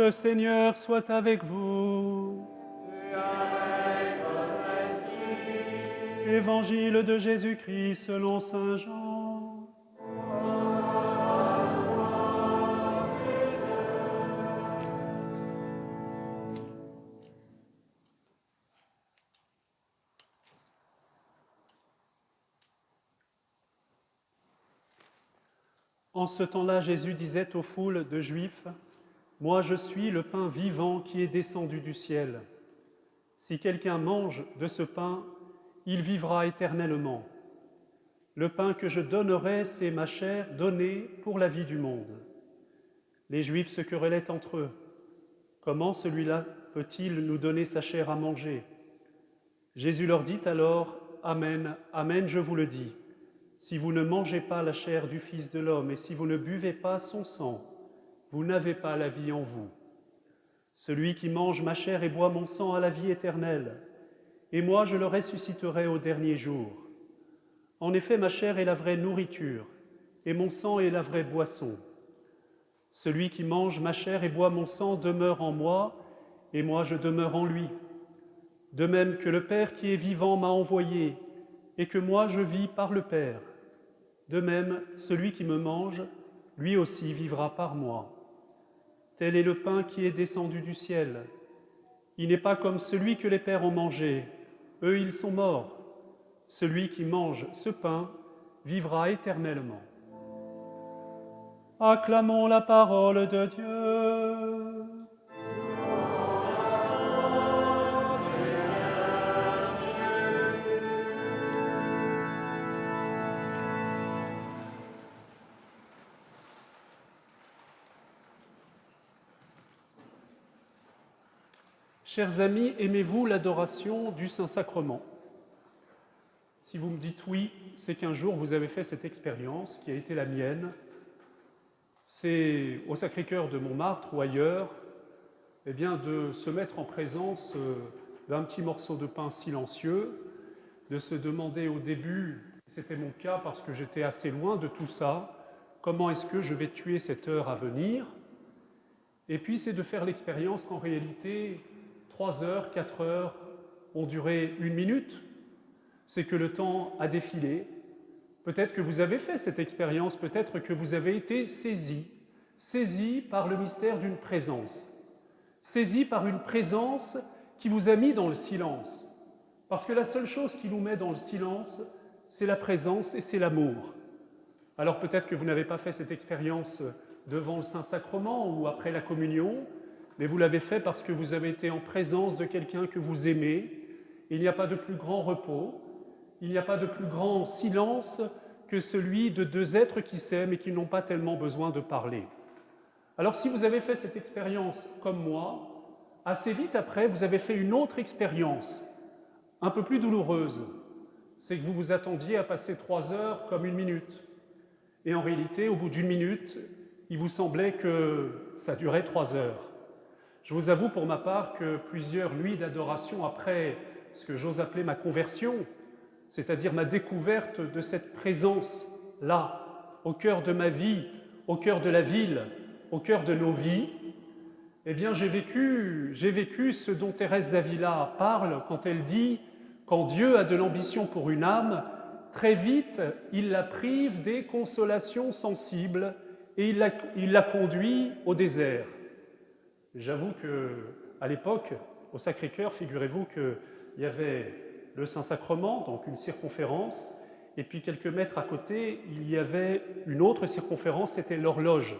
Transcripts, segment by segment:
Le Seigneur soit avec vous. Et avec votre esprit. Évangile de Jésus-Christ selon saint Jean. En ce temps-là, Jésus disait aux foules de Juifs, « Moi je suis le pain vivant qui est descendu du ciel. Si quelqu'un mange de ce pain, il vivra éternellement. Le pain que je donnerai, c'est ma chair donnée pour la vie du monde. » Les Juifs se querellaient entre eux. « Comment celui-là peut-il nous donner sa chair à manger ?» Jésus leur dit alors, « Amen, amen, je vous le dis. Si vous ne mangez pas la chair du Fils de l'homme et si vous ne buvez pas son sang, vous n'avez pas la vie en vous. Celui qui mange ma chair et boit mon sang a la vie éternelle, et moi je le ressusciterai au dernier jour. En effet, ma chair est la vraie nourriture, et mon sang est la vraie boisson. Celui qui mange ma chair et boit mon sang demeure en moi, et moi je demeure en lui. De même que le Père qui est vivant m'a envoyé, et que moi je vis par le Père. De même, celui qui me mange, lui aussi vivra par moi. Tel est le pain qui est descendu du ciel. Il n'est pas comme celui que les pères ont mangé. Eux, ils sont morts. Celui qui mange ce pain vivra éternellement. Acclamons la parole de Dieu. Chers amis, aimez-vous l'adoration du Saint-Sacrement? Si vous me dites oui, c'est qu'un jour vous avez fait cette expérience qui a été la mienne. C'est au Sacré-Cœur de Montmartre ou ailleurs, eh bien, de se mettre en présence d'un petit morceau de pain silencieux, de se demander au début, c'était mon cas parce que j'étais assez loin de tout ça, comment est-ce que je vais tuer cette heure à venir? Et puis c'est de faire l'expérience qu'en réalité, 3 heures, 4 heures ont duré 1 minute, c'est que le temps a défilé. Peut-être que vous avez fait cette expérience, peut-être que vous avez été saisi par le mystère d'une présence, saisi par une présence qui vous a mis dans le silence. Parce que la seule chose qui nous met dans le silence, c'est la présence et c'est l'amour. Alors peut-être que vous n'avez pas fait cette expérience devant le Saint-Sacrement ou après la communion, mais vous l'avez fait parce que vous avez été en présence de quelqu'un que vous aimez. Il n'y a pas de plus grand repos, il n'y a pas de plus grand silence que celui de 2 êtres qui s'aiment et qui n'ont pas tellement besoin de parler. Alors si vous avez fait cette expérience comme moi, assez vite après, vous avez fait une autre expérience, un peu plus douloureuse. C'est que vous vous attendiez à passer 3 heures comme 1 minute. Et en réalité, au bout d'1 minute, il vous semblait que ça durait 3 heures. Je vous avoue pour ma part que plusieurs nuits d'adoration après ce que j'ose appeler ma conversion, c'est-à-dire ma découverte de cette présence-là, au cœur de ma vie, au cœur de la ville, au cœur de nos vies, eh bien j'ai vécu ce dont Thérèse d'Avila parle quand elle dit « Quand Dieu a de l'ambition pour une âme, très vite, il la prive des consolations sensibles et il la conduit au désert. » J'avoue qu'à l'époque, au Sacré-Cœur, figurez-vous qu'il y avait le Saint-Sacrement, donc une circonférence, et puis quelques mètres à côté, il y avait une autre circonférence, c'était l'horloge.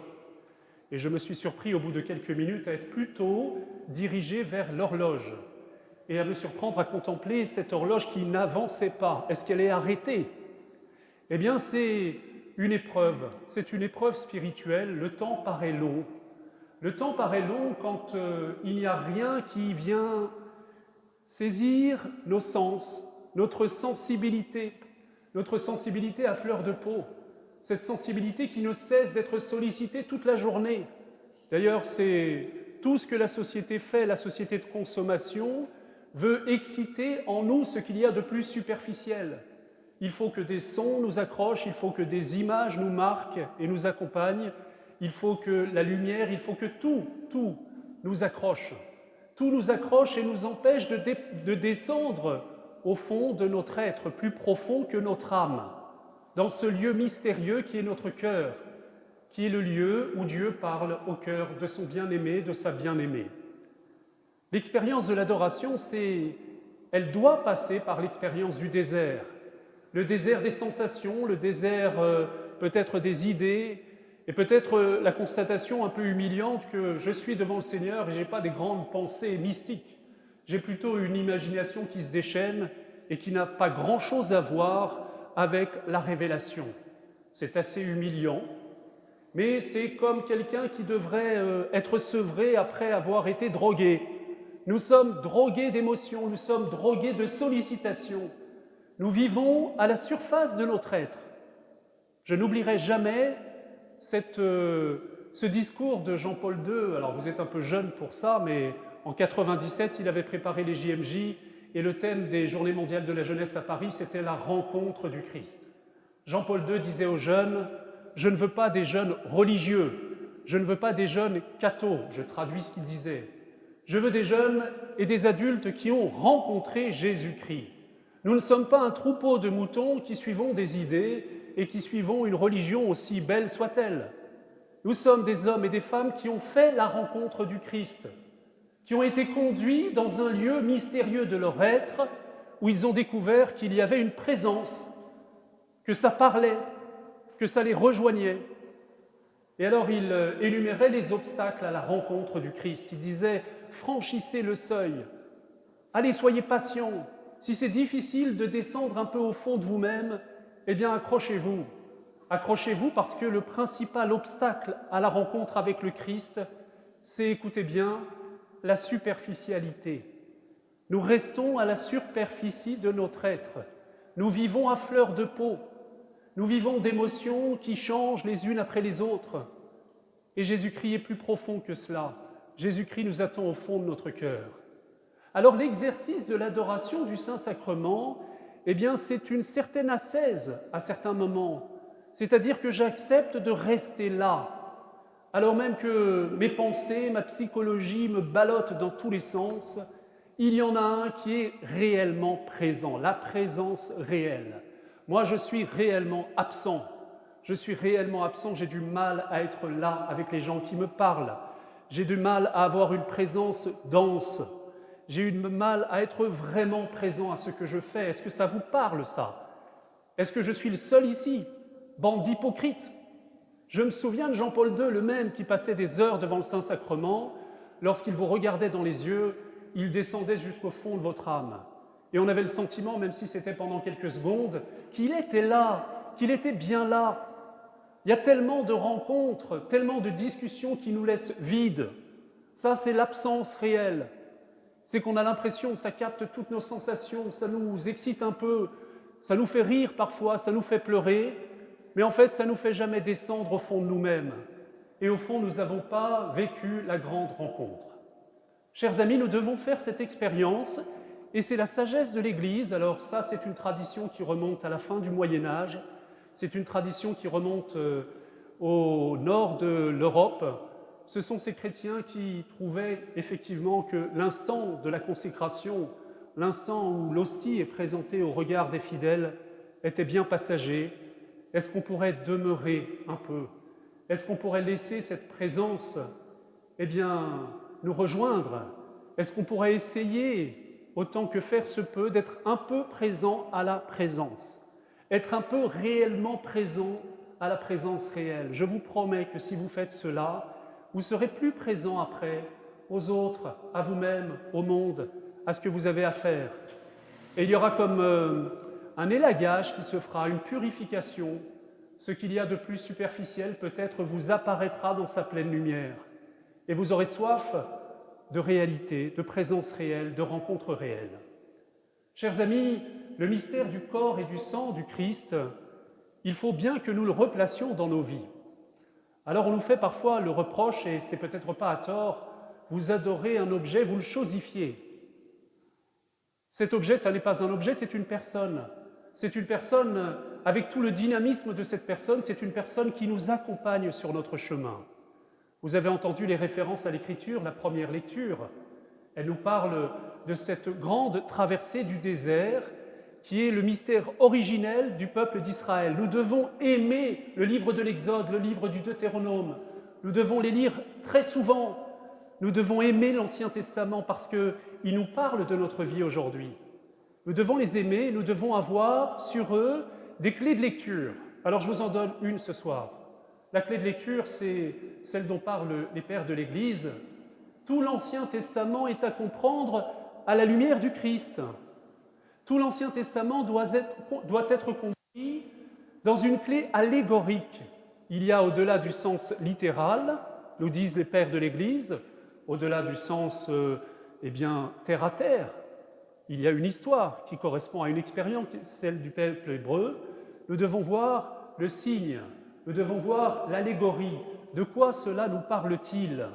Et je me suis surpris au bout de quelques minutes à être plutôt dirigé vers l'horloge et à me surprendre à contempler cette horloge qui n'avançait pas. Est-ce qu'elle est arrêtée? Eh bien, c'est une épreuve spirituelle. Le temps paraît long. Le temps paraît long quand il n'y a rien qui vient saisir nos sens, notre sensibilité à fleur de peau, cette sensibilité qui ne cesse d'être sollicitée toute la journée. D'ailleurs, c'est tout ce que la société fait, la société de consommation, veut exciter en nous ce qu'il y a de plus superficiel. Il faut que des sons nous accrochent, il faut que des images nous marquent et nous accompagnent, il faut que la lumière, il faut que tout nous accroche. Tout nous accroche et nous empêche de descendre au fond de notre être, plus profond que notre âme, dans ce lieu mystérieux qui est notre cœur, qui est le lieu où Dieu parle au cœur de son bien-aimé, de sa bien-aimée. L'expérience de l'adoration, elle doit passer par l'expérience du désert. Le désert des sensations, le désert peut-être des idées, et peut-être la constatation un peu humiliante que je suis devant le Seigneur et je n'ai pas des grandes pensées mystiques. J'ai plutôt une imagination qui se déchaîne et qui n'a pas grand-chose à voir avec la révélation. C'est assez humiliant, mais c'est comme quelqu'un qui devrait être sevré après avoir été drogué. Nous sommes drogués d'émotions, nous sommes drogués de sollicitations. Nous vivons à la surface de notre être. Je n'oublierai jamais ce discours de Jean-Paul II. Alors vous êtes un peu jeune pour ça, mais en 97, il avait préparé les JMJ et le thème des Journées mondiales de la jeunesse à Paris, c'était la rencontre du Christ. Jean-Paul II disait aux jeunes, « Je ne veux pas des jeunes religieux, je ne veux pas des jeunes cathos », je traduis ce qu'il disait. « Je veux des jeunes et des adultes qui ont rencontré Jésus-Christ. Nous ne sommes pas un troupeau de moutons qui suivons des idées et qui suivons une religion aussi belle soit-elle. Nous sommes des hommes et des femmes qui ont fait la rencontre du Christ, qui ont été conduits dans un lieu mystérieux de leur être, où ils ont découvert qu'il y avait une présence, que ça parlait, que ça les rejoignait. Et alors il énumérait les obstacles à la rencontre du Christ. Il disait « Franchissez le seuil, allez, soyez patients. Si c'est difficile de descendre un peu au fond de vous-même, eh bien accrochez-vous. Accrochez-vous parce que le principal obstacle à la rencontre avec le Christ, c'est, écoutez bien, la superficialité. Nous restons à la superficie de notre être. Nous vivons à fleur de peau. Nous vivons d'émotions qui changent les unes après les autres. Et Jésus-Christ est plus profond que cela. Jésus-Christ nous attend au fond de notre cœur. Alors l'exercice de l'adoration du Saint-Sacrement, eh bien c'est une certaine ascèse à certains moments. C'est-à-dire que j'accepte de rester là, alors même que mes pensées, ma psychologie me ballottent dans tous les sens. Il y en a un qui est réellement présent, la présence réelle. Moi, je suis réellement absent. Je suis réellement absent, j'ai du mal à être là avec les gens qui me parlent. J'ai du mal à avoir une présence dense. J'ai eu du mal à être vraiment présent à ce que je fais. Est-ce que ça vous parle, ça? Est-ce que je suis le seul ici? Bande d'hypocrites. Je me souviens de Jean-Paul II, le même, qui passait des heures devant le Saint-Sacrement. Lorsqu'il vous regardait dans les yeux, il descendait jusqu'au fond de votre âme. Et on avait le sentiment, même si c'était pendant quelques secondes, qu'il était là, qu'il était bien là. Il y a tellement de rencontres, tellement de discussions qui nous laissent vides. Ça, c'est l'absence réelle. C'est qu'on a l'impression que ça capte toutes nos sensations, ça nous excite un peu, ça nous fait rire parfois, ça nous fait pleurer, mais en fait, ça ne nous fait jamais descendre au fond de nous-mêmes. Et au fond, nous n'avons pas vécu la grande rencontre. Chers amis, nous devons faire cette expérience, et c'est la sagesse de l'Église. Alors ça, c'est une tradition qui remonte à la fin du Moyen-Âge, c'est une tradition qui remonte au nord de l'Europe. Ce sont ces chrétiens qui trouvaient effectivement que l'instant de la consécration, l'instant où l'hostie est présentée au regard des fidèles, était bien passager. Est-ce qu'on pourrait demeurer un peu? Est-ce qu'on pourrait laisser cette présence, eh bien, nous rejoindre? Est-ce qu'on pourrait essayer, autant que faire se peut, d'être un peu présent à la présence? Être un peu réellement présent à la présence réelle. Je vous promets que si vous faites cela, vous serez plus présent après aux autres, à vous-même, au monde, à ce que vous avez à faire. Et il y aura comme un élagage qui se fera, une purification. Ce qu'il y a de plus superficiel peut-être vous apparaîtra dans sa pleine lumière. Et vous aurez soif de réalité, de présence réelle, de rencontre réelle. Chers amis, le mystère du corps et du sang du Christ, il faut bien que nous le replacions dans nos vies. Alors on nous fait parfois le reproche, et c'est peut-être pas à tort, vous adorez un objet, vous le chosifiez. Cet objet, ça n'est pas un objet, c'est une personne. C'est une personne, avec tout le dynamisme de cette personne, c'est une personne qui nous accompagne sur notre chemin. Vous avez entendu les références à l'Écriture, la première lecture. Elle nous parle de cette grande traversée du désert qui est le mystère originel du peuple d'Israël. Nous devons aimer le livre de l'Exode, le livre du Deutéronome. Nous devons les lire très souvent. Nous devons aimer l'Ancien Testament parce qu'il nous parle de notre vie aujourd'hui. Nous devons les aimer, nous devons avoir sur eux des clés de lecture. Alors je vous en donne une ce soir. La clé de lecture, c'est celle dont parlent les pères de l'Église. Tout l'Ancien Testament est à comprendre à la lumière du Christ. Tout l'Ancien Testament doit être compris dans une clé allégorique. Il y a au-delà du sens littéral, nous disent les pères de l'Église, au-delà du sens terre à terre, il y a une histoire qui correspond à une expérience, celle du peuple hébreu. Nous devons voir le signe, nous devons voir l'allégorie. De quoi cela nous parle-t-il?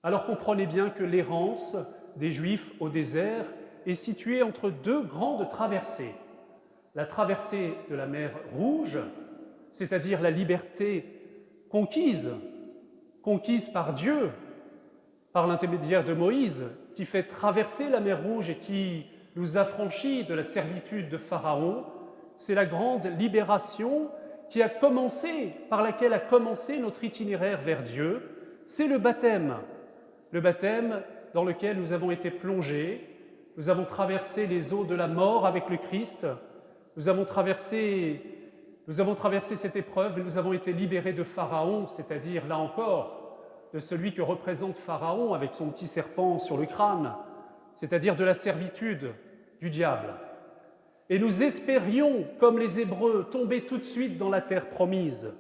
Alors comprenez bien que l'errance des Juifs au désert est située entre deux grandes traversées. La traversée de la mer Rouge, c'est-à-dire la liberté conquise par Dieu, par l'intermédiaire de Moïse, qui fait traverser la mer Rouge et qui nous affranchit de la servitude de Pharaon. C'est la grande libération par laquelle a commencé notre itinéraire vers Dieu. C'est le baptême dans lequel nous avons été plongés. Nous avons traversé les eaux de la mort avec le Christ. Nous avons traversé cette épreuve et nous avons été libérés de Pharaon, c'est-à-dire, là encore, de celui que représente Pharaon avec son petit serpent sur le crâne, c'est-à-dire de la servitude du diable. Et nous espérions, comme les Hébreux, tomber tout de suite dans la terre promise.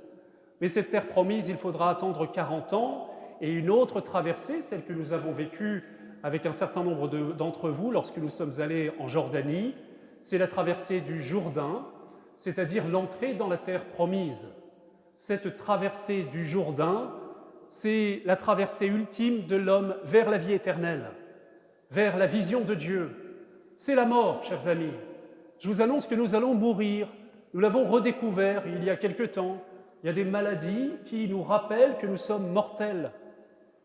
Mais cette terre promise, il faudra attendre 40 ans et une autre traversée, celle que nous avons vécue avec un certain nombre d'entre vous lorsque nous sommes allés en Jordanie, c'est la traversée du Jourdain, c'est-à-dire l'entrée dans la terre promise. Cette traversée du Jourdain, c'est la traversée ultime de l'homme vers la vie éternelle, vers la vision de Dieu. C'est la mort, chers amis. Je vous annonce que nous allons mourir. Nous l'avons redécouvert il y a quelque temps. Il y a des maladies qui nous rappellent que nous sommes mortels.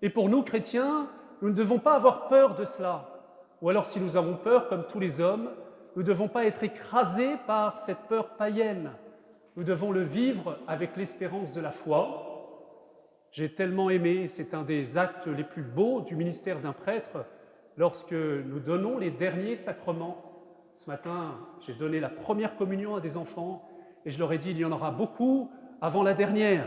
Et pour nous, chrétiens, nous ne devons pas avoir peur de cela. Ou alors, si nous avons peur, comme tous les hommes, nous ne devons pas être écrasés par cette peur païenne. Nous devons le vivre avec l'espérance de la foi. J'ai tellement aimé, c'est un des actes les plus beaux du ministère d'un prêtre, lorsque nous donnons les derniers sacrements. Ce matin, j'ai donné la première communion à des enfants et je leur ai dit, il y en aura beaucoup avant la dernière.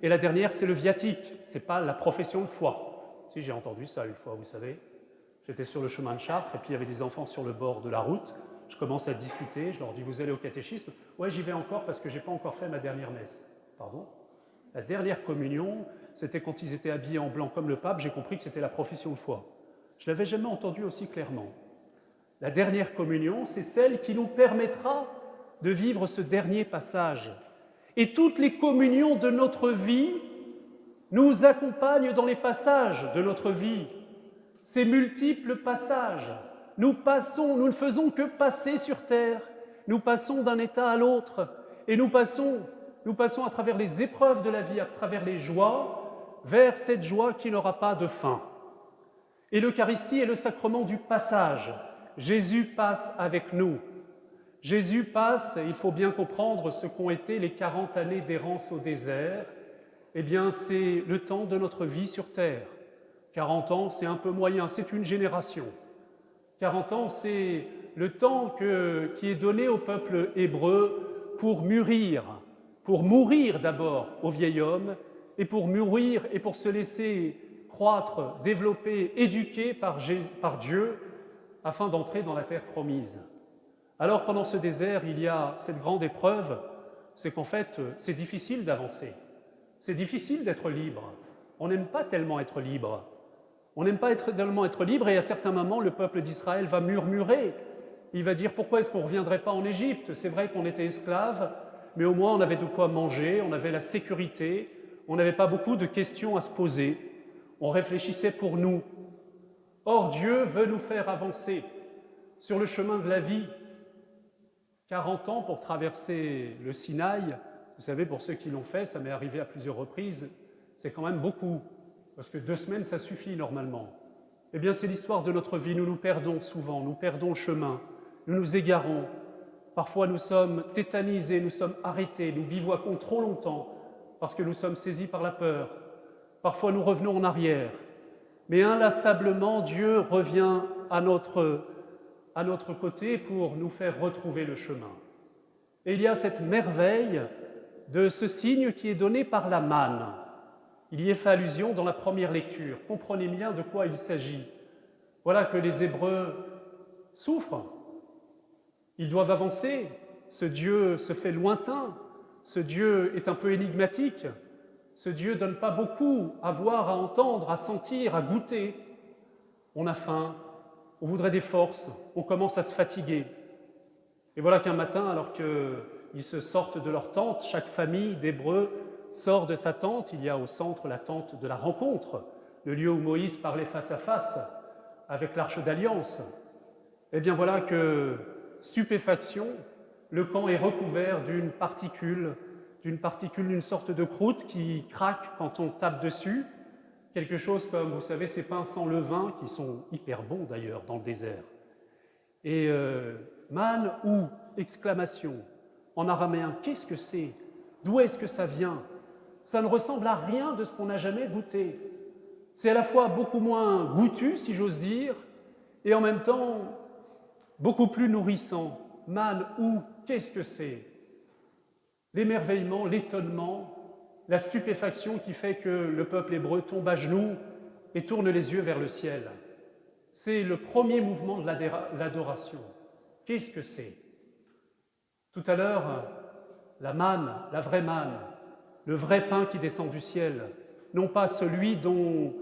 Et la dernière, c'est le viatique, ce n'est pas la profession de foi. Si, j'ai entendu ça une fois, vous savez. J'étais sur le chemin de Chartres et puis il y avait des enfants sur le bord de la route. Je commence à discuter, je leur dis, vous allez au catéchisme? Ouais, j'y vais encore parce que je n'ai pas encore fait ma dernière messe. Pardon? La dernière communion, c'était quand ils étaient habillés en blanc comme le pape, j'ai compris que c'était la profession de foi. Je ne l'avais jamais entendu aussi clairement. La dernière communion, c'est celle qui nous permettra de vivre ce dernier passage. Et toutes les communions de notre vie nous accompagnent dans les passages de notre vie. Ces multiples passages, nous ne faisons que passer sur terre, nous passons d'un état à l'autre, et nous passons à travers les épreuves de la vie, à travers les joies, vers cette joie qui n'aura pas de fin. Et l'Eucharistie est le sacrement du passage. Jésus passe avec nous. Jésus passe, il faut bien comprendre ce qu'ont été les 40 années d'errance au désert. Eh bien, c'est le temps de notre vie sur terre. 40 ans, c'est un peu moyen, c'est une génération. 40 ans, c'est le temps qui est donné au peuple hébreu pour mûrir, pour mourir d'abord au vieil homme, et pour mûrir et pour se laisser croître, développer, éduquer par Dieu, afin d'entrer dans la terre promise. Alors, pendant ce désert, il y a cette grande épreuve, c'est qu'en fait, c'est difficile d'avancer. C'est difficile d'être libre. On n'aime pas tellement être libre. On n'aime pas tellement être libre, et à certains moments, le peuple d'Israël va murmurer. Il va dire, pourquoi est-ce qu'on ne reviendrait pas en Égypte? C'est vrai qu'on était esclaves, mais au moins on avait de quoi manger, on avait la sécurité, on n'avait pas beaucoup de questions à se poser. On réfléchissait pour nous. Or, Dieu veut nous faire avancer sur le chemin de la vie. 40 ans pour traverser le Sinaï, vous savez, pour ceux qui l'ont fait, ça m'est arrivé à plusieurs reprises, c'est quand même beaucoup, parce que 2 semaines, ça suffit normalement. Eh bien, c'est l'histoire de notre vie. Nous nous perdons souvent, nous perdons le chemin, nous nous égarons. Parfois, nous sommes tétanisés, nous sommes arrêtés, nous bivouaquons trop longtemps parce que nous sommes saisis par la peur. Parfois, nous revenons en arrière. Mais inlassablement, Dieu revient à notre côté pour nous faire retrouver le chemin. Et il y a cette merveille de ce signe qui est donné par la manne. Il y est fait allusion dans la première lecture. Comprenez bien de quoi il s'agit. Voilà que les Hébreux souffrent. Ils doivent avancer. Ce Dieu se fait lointain. Ce Dieu est un peu énigmatique. Ce Dieu ne donne pas beaucoup à voir, à entendre, à sentir, à goûter. On a faim, on voudrait des forces, on commence à se fatiguer. Et voilà qu'un matin, alors qu'ils se sortent de leur tente, chaque famille d'Hébreux sort de sa tente. Il y a au centre la tente de la rencontre, le lieu où Moïse parlait face à face avec l'Arche d'Alliance. Eh bien voilà que, stupéfaction, le camp est recouvert d'une particule, d'une sorte de croûte qui craque quand on tape dessus. Quelque chose comme, vous savez, ces pains sans levain, qui sont hyper bons d'ailleurs dans le désert. Et man ou exclamation, en araméen, qu'est-ce que c'est? D'où est-ce que ça vient? Ça ne ressemble à rien de ce qu'on n'a jamais goûté. C'est à la fois beaucoup moins goûtu, si j'ose dire, et en même temps beaucoup plus nourrissant. Man ou qu'est-ce que c'est? L'émerveillement, l'étonnement, la stupéfaction qui fait que le peuple hébreu tombe à genoux et tourne les yeux vers le ciel. C'est le premier mouvement de l'adoration. Qu'est-ce que c'est? Tout à l'heure, la manne, la vraie manne, le vrai pain qui descend du ciel, non pas celui dont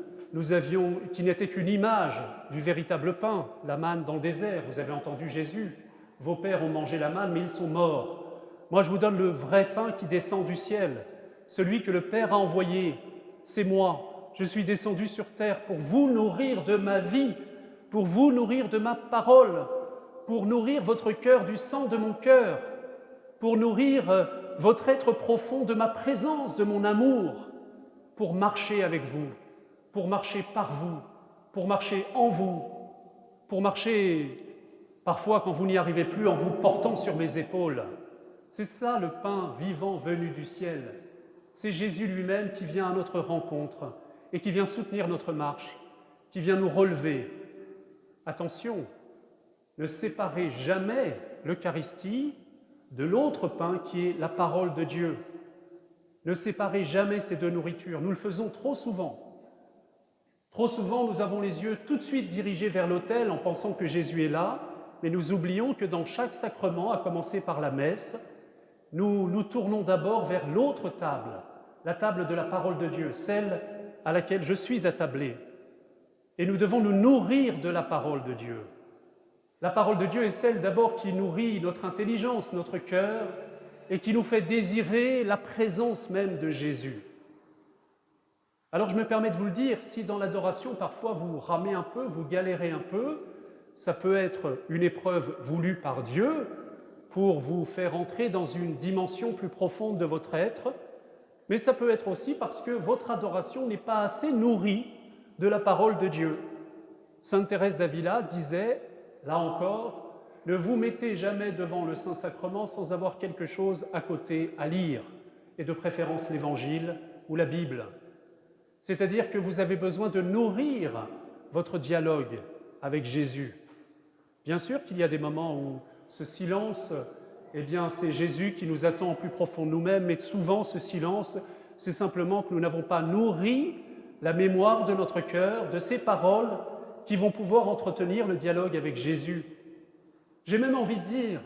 qui n'était qu'une image du véritable pain, la manne dans le désert. Vous avez entendu Jésus, vos pères ont mangé la manne, mais ils sont morts. Moi, je vous donne le vrai pain qui descend du ciel, celui que le Père a envoyé. C'est moi, je suis descendu sur terre pour vous nourrir de ma vie, pour vous nourrir de ma parole, pour nourrir votre cœur du sang de mon cœur, pour nourrir votre être profond de ma présence, de mon amour, pour marcher avec vous, pour marcher par vous, pour marcher en vous, pour marcher, parfois quand vous n'y arrivez plus, en vous portant sur mes épaules. C'est ça le pain vivant venu du ciel. C'est Jésus lui-même qui vient à notre rencontre et qui vient soutenir notre marche, qui vient nous relever. Attention, ne séparez jamais l'Eucharistie de l'autre pain qui est la parole de Dieu. Ne séparez jamais ces deux nourritures. Nous le faisons trop souvent. Trop souvent, nous avons les yeux tout de suite dirigés vers l'autel en pensant que Jésus est là, mais nous oublions que dans chaque sacrement, à commencer par la messe, nous nous tournons d'abord vers l'autre table, la table de la parole de Dieu, celle à laquelle je suis attablé. Et nous devons nous nourrir de la parole de Dieu. La parole de Dieu est celle d'abord qui nourrit notre intelligence, notre cœur, et qui nous fait désirer la présence même de Jésus. Alors je me permets de vous le dire, si dans l'adoration parfois vous ramez un peu, vous galérez un peu, ça peut être une épreuve voulue par Dieu pour vous faire entrer dans une dimension plus profonde de votre être, mais ça peut être aussi parce que votre adoration n'est pas assez nourrie de la parole de Dieu. Sainte Thérèse d'Avila disait, là encore, ne vous mettez jamais devant le Saint-Sacrement sans avoir quelque chose à côté à lire, et de préférence l'Évangile ou la Bible. C'est-à-dire que vous avez besoin de nourrir votre dialogue avec Jésus. Bien sûr qu'il y a des moments où ce silence, eh bien, c'est Jésus qui nous attend au plus profond de nous-mêmes, mais souvent ce silence, c'est simplement que nous n'avons pas nourri la mémoire de notre cœur, de ces paroles qui vont pouvoir entretenir le dialogue avec Jésus. J'ai même envie de dire,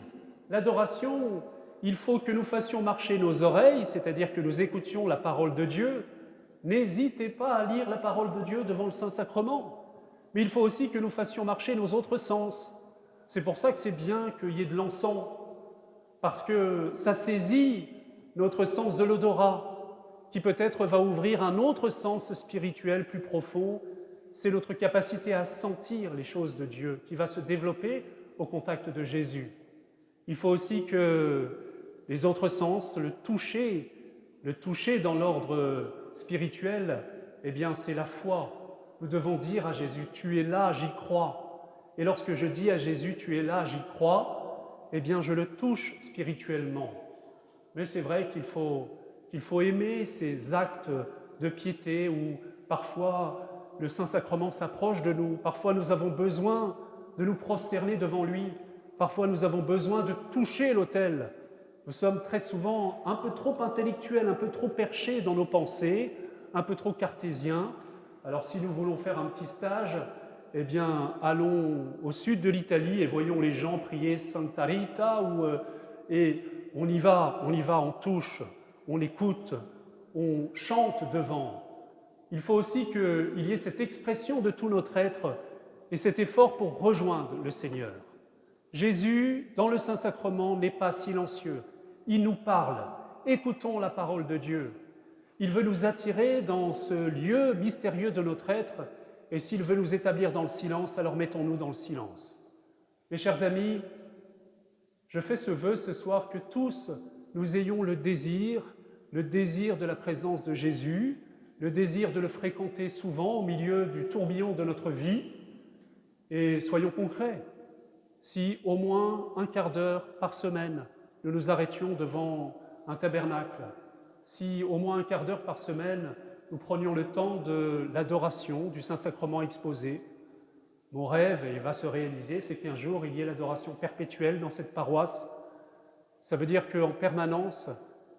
l'adoration, il faut que nous fassions marcher nos oreilles, c'est-à-dire que nous écoutions la parole de Dieu. N'hésitez pas à lire la parole de Dieu devant le Saint-Sacrement. Mais il faut aussi que nous fassions marcher nos autres sens. C'est pour ça que c'est bien qu'il y ait de l'encens, parce que ça saisit notre sens de l'odorat, qui peut-être va ouvrir un autre sens spirituel plus profond. C'est notre capacité à sentir les choses de Dieu qui va se développer au contact de Jésus. Il faut aussi que les autres sens, le toucher dans l'ordre spirituel, eh bien, c'est la foi. Nous devons dire à Jésus, tu es là, j'y crois. Et lorsque je dis à Jésus, tu es là, j'y crois, eh bien, je le touche spirituellement. Mais c'est vrai qu'il faut aimer ces actes de piété où parfois le Saint-Sacrement s'approche de nous, parfois nous avons besoin de nous prosterner devant lui, parfois nous avons besoin de toucher l'autel. Nous sommes très souvent un peu trop intellectuels, un peu trop perchés dans nos pensées, un peu trop cartésiens. Alors si nous voulons faire un petit stage, eh bien allons au sud de l'Italie et voyons les gens prier Santa Rita, et on y va, on touche, on écoute, on chante devant. Il faut aussi qu'il y ait cette expression de tout notre être et cet effort pour rejoindre le Seigneur. Jésus, dans le Saint-Sacrement, n'est pas silencieux. Il nous parle. Écoutons la parole de Dieu. Il veut nous attirer dans ce lieu mystérieux de notre être, et s'il veut nous établir dans le silence, alors mettons-nous dans le silence. Mes chers amis, je fais ce vœu ce soir que tous nous ayons le désir de la présence de Jésus, le désir de le fréquenter souvent au milieu du tourbillon de notre vie. Et soyons concrets, si au moins un quart d'heure par semaine, nous nous arrêtions devant un tabernacle, si au moins un quart d'heure par semaine, nous prenions le temps de l'adoration, du Saint-Sacrement exposé. Mon rêve, et il va se réaliser, c'est qu'un jour, il y ait l'adoration perpétuelle dans cette paroisse. Ça veut dire qu'en permanence,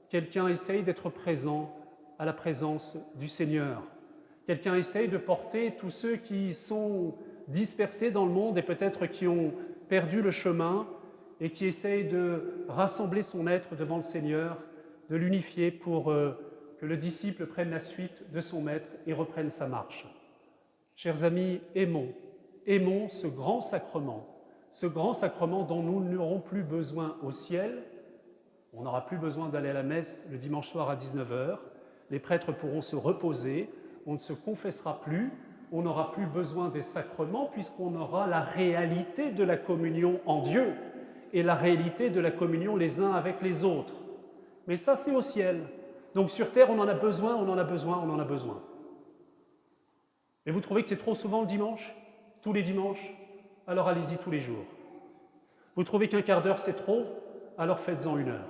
quelqu'un essaye d'être présent à la présence du Seigneur. Quelqu'un essaye de porter tous ceux qui sont dispersés dans le monde et peut-être qui ont perdu le chemin et qui essayent de rassembler son être devant le Seigneur, de l'unifier pour que le disciple prenne la suite de son maître et reprenne sa marche. Chers amis, aimons ce grand sacrement dont nous n'aurons plus besoin au ciel. On n'aura plus besoin d'aller à la messe le dimanche soir à 19h, les prêtres pourront se reposer, on ne se confessera plus, on n'aura plus besoin des sacrements puisqu'on aura la réalité de la communion en Dieu et la réalité de la communion les uns avec les autres. Mais ça, c'est au ciel. Donc sur terre, on en a besoin. Et vous trouvez que c'est trop souvent le dimanche? Tous les dimanches? Alors allez-y tous les jours. Vous trouvez qu'un quart d'heure, c'est trop? Alors faites-en 1 heure.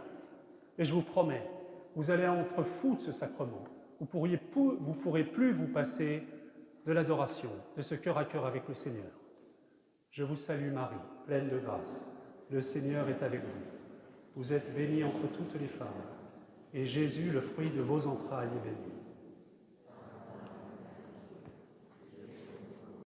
Et je vous promets, vous allez être fou de ce sacrement. Vous pourrez plus vous passer de l'adoration, de ce cœur à cœur avec le Seigneur. Je vous salue Marie, pleine de grâce. Le Seigneur est avec vous. Vous êtes bénie entre toutes les femmes, et Jésus, le fruit de vos entrailles, est béni.